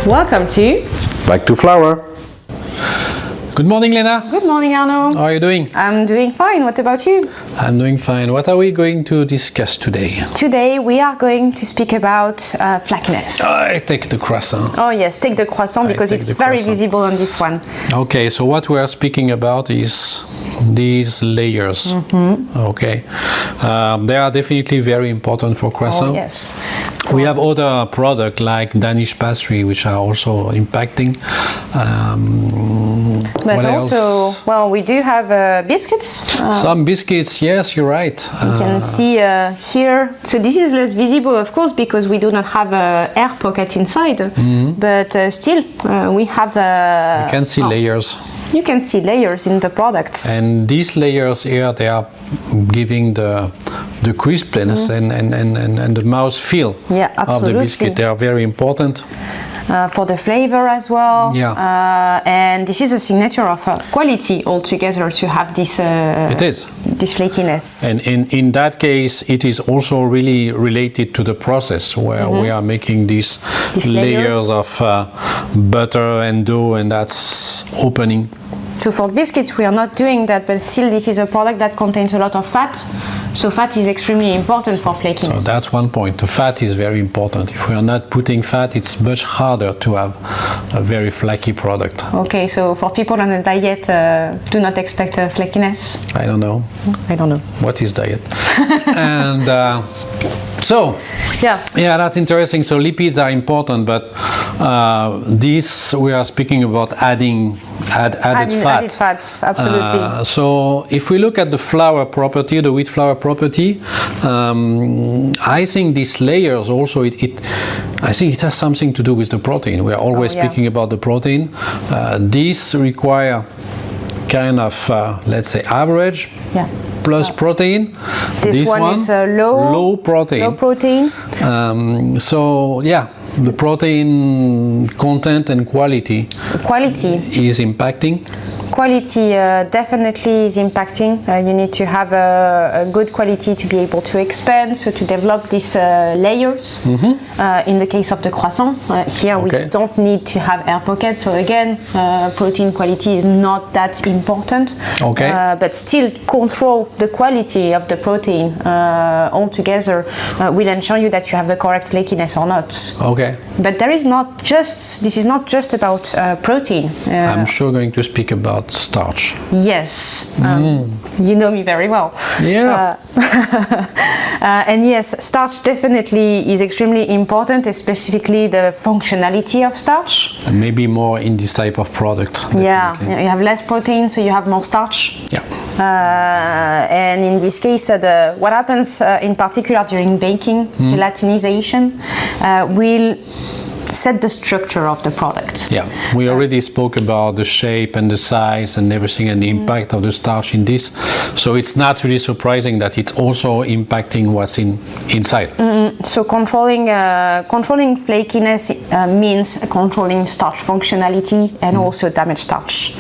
Welcome to Back to Flour. Good morning, Lena. Good morning, Arno. How are you doing? I'm doing fine. What about you? I'm doing fine. What are we going to discuss today? Today we are going to speak about flakiness. I take the croissant. Oh yes, take the croissant because it's very visible on this one. Okay, so what we are speaking about is these layers. Okay, they are definitely very important for croissant. Oh yes. We have other products like Danish pastry, which are also impacting. But also, well, we do have biscuits. Some biscuits, yes, you're right. You can see here. So this is less visible, of course, because we do not have an air pocket inside. But still, we have. You can see layers. You can see layers in the product. And these layers here, they are giving the crispiness and the mouthfeel of the biscuit. They are very important. For the flavor as well. Yeah. And this is a signature of quality altogether to have this. It is. This flakiness. And in that case, it is also really related to the process where we are making these layers of butter and dough, and that's opening. So for biscuits, we are not doing that, but still this is a product that contains a lot of fat. So fat is extremely important for flakiness. So that's one point. The fat is very important. If we are not putting fat, it's much harder to have a very flaky product. Okay, so for people on a diet, do not expect flakiness. I don't know. I don't know. What is diet? And so, yeah, that's interesting. So lipids are important, but this we are speaking about added fat. Added fats, absolutely. So if we look at the flour property, the wheat flour property, I think these layers also, I think it has something to do with the protein. We are always speaking about the protein. These require kind of, let's say, average plus protein. This one is low protein. Low protein. So yeah, the protein content and quality is impacting. Quality definitely is impacting. You need to have a good quality to be able to expand, so to develop these layers. In the case of the croissant, here we don't need to have air pockets, so again, protein quality is not that important. But still control the quality of the protein altogether will ensure you that you have the correct flakiness or not. But this is not just about protein. I'm sure going to speak about starch. Yes, you know me very well. Yeah. And yes, starch definitely is extremely important, specifically the functionality of starch. And maybe more in this type of product. Yeah, you have less protein, so you have more starch. Yeah. And in this case, what happens in particular during baking, gelatinization, will set the structure of the product. Yeah, we already spoke about the shape and the size and everything and the impact of the starch in this. So it's not really surprising that it's also impacting what's inside. So controlling flakiness means controlling starch functionality and also damaged starch.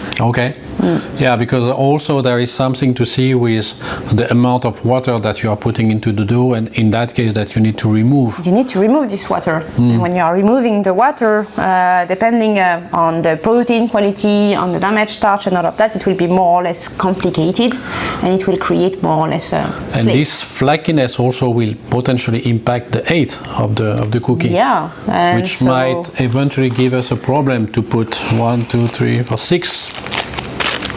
Yeah, because also there is something to see with the amount of water that you are putting into the dough, and in that case that you need to remove. You need to remove this water. And when you are removing the water, depending on the protein quality, on the damaged starch and all of that, it will be more or less complicated, and it will create more or less and this flakiness also will potentially impact the height of the cookie. Yeah. Which might eventually give us a problem to put 1, 2, 3, 4, 6,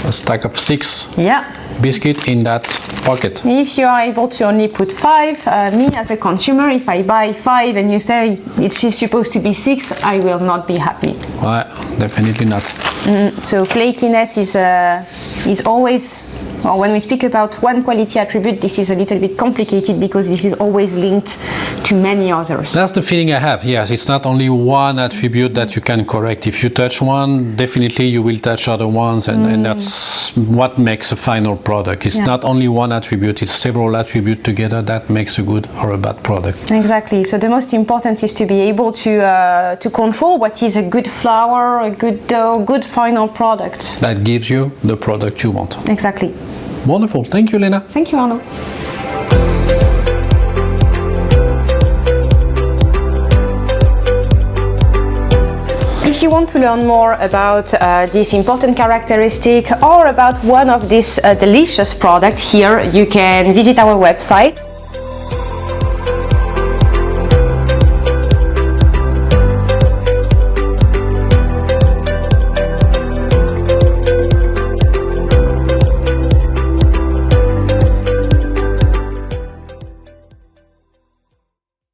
a stack of 6 biscuit in that pocket. If you are able to only put 5, me as a consumer, if I buy 5 and you say it's supposed to be 6, I will not be happy. Well, definitely not. So flakiness is always, or when we speak about one quality attribute, this is a little bit complicated because this is always linked to many others. That's the feeling I have. Yes, it's not only one attribute that you can correct. If you touch one, definitely you will touch other ones, and that's what makes a final product. It's not only one attribute, it's several attributes together that makes a good or a bad product. Exactly. So the most important is to be able to control what is a good flour, a good dough, good final product. That gives you the product you want. Exactly. Wonderful. Thank you, Lena. Thank you, Arno. if you want to learn more about this important characteristic or about one of these delicious products here, you can visit our website